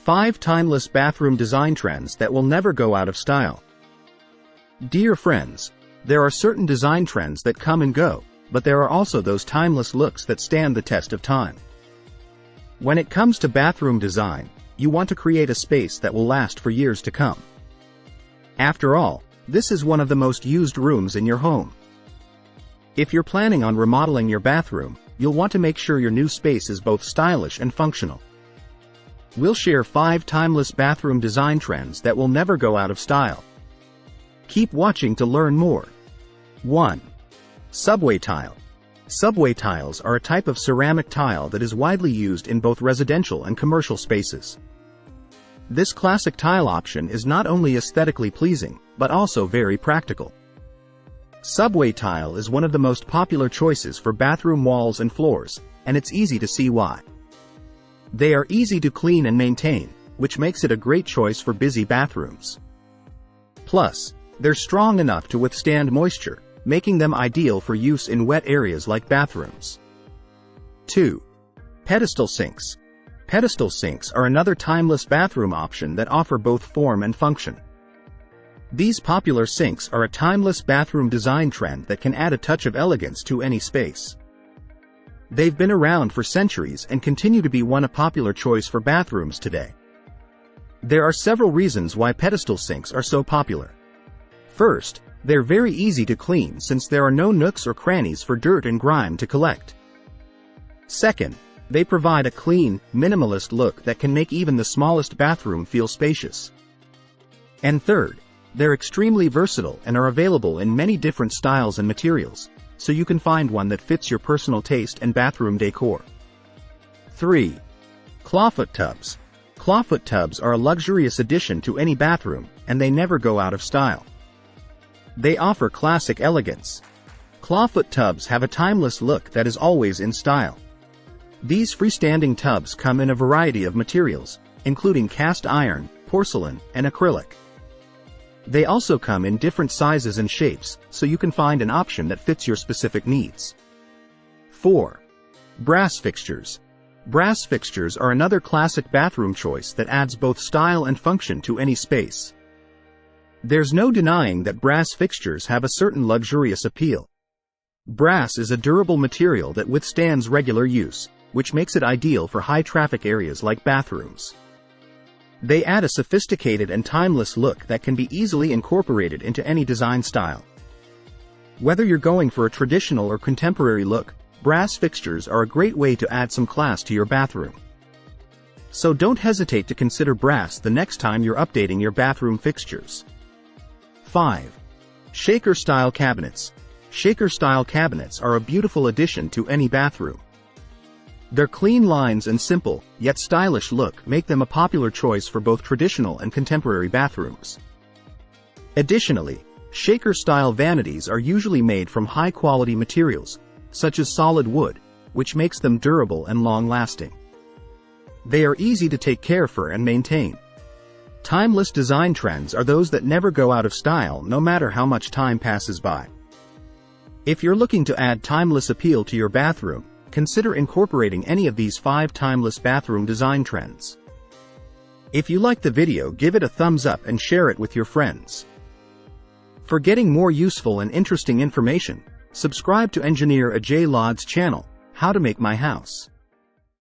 5 timeless bathroom design trends that will never go out of style. Dear friends, there are certain design trends that come and go, but there are also those timeless looks that stand the test of time. When it comes to bathroom design, you want to create a space that will last for years to come. After all, this is one of the most used rooms in your home. If you're planning on remodeling your bathroom, you'll want to make sure your new space is both stylish and functional. We'll share 5 timeless bathroom design trends that will never go out of style. Keep watching to learn more. 1. Subway tile. Subway tiles are a type of ceramic tile that is widely used in both residential and commercial spaces. This classic tile option is not only aesthetically pleasing, but also very practical. Subway tile is one of the most popular choices for bathroom walls and floors, and it's easy to see why. They are easy to clean and maintain, which makes it a great choice for busy bathrooms. Plus, they're strong enough to withstand moisture, making them ideal for use in wet areas like bathrooms. 2. Pedestal sinks. Pedestal sinks are another timeless bathroom option that offer both form and function. These popular sinks are a timeless bathroom design trend that can add a touch of elegance to any space. They've been around for centuries and continue to be one popular choice for bathrooms today. There are several reasons why pedestal sinks are so popular. First, they're very easy to clean since there are no nooks or crannies for dirt and grime to collect. Second, they provide a clean, minimalist look that can make even the smallest bathroom feel spacious. And third, they're extremely versatile and are available in many different styles and materials, so you can find one that fits your personal taste and bathroom decor. 3. Clawfoot tubs. Clawfoot tubs are a luxurious addition to any bathroom, and they never go out of style. They offer classic elegance. Clawfoot tubs have a timeless look that is always in style. These freestanding tubs come in a variety of materials, including cast iron, porcelain, and acrylic. They also come in different sizes and shapes, so you can find an option that fits your specific needs. 4. Brass fixtures. Brass fixtures are another classic bathroom choice that adds both style and function to any space. There's no denying that brass fixtures have a certain luxurious appeal. Brass is a durable material that withstands regular use, which makes it ideal for high-traffic areas like bathrooms. They add a sophisticated and timeless look that can be easily incorporated into any design style. Whether you're going for a traditional or contemporary look, brass fixtures are a great way to add some class to your bathroom. So don't hesitate to consider brass the next time you're updating your bathroom fixtures. 5. Shaker-style cabinets. Shaker-style cabinets are a beautiful addition to any bathroom. Their clean lines and simple, yet stylish look make them a popular choice for both traditional and contemporary bathrooms. Additionally, shaker-style vanities are usually made from high-quality materials, such as solid wood, which makes them durable and long-lasting. They are easy to take care of and maintain. Timeless design trends are those that never go out of style no matter how much time passes by. If you're looking to add timeless appeal to your bathroom, consider incorporating any of these 5 timeless bathroom design trends. If you liked the video, give it a thumbs up and share it with your friends. For getting more useful and interesting information, subscribe to Engineer Ajay Lod's channel, How to Make My House.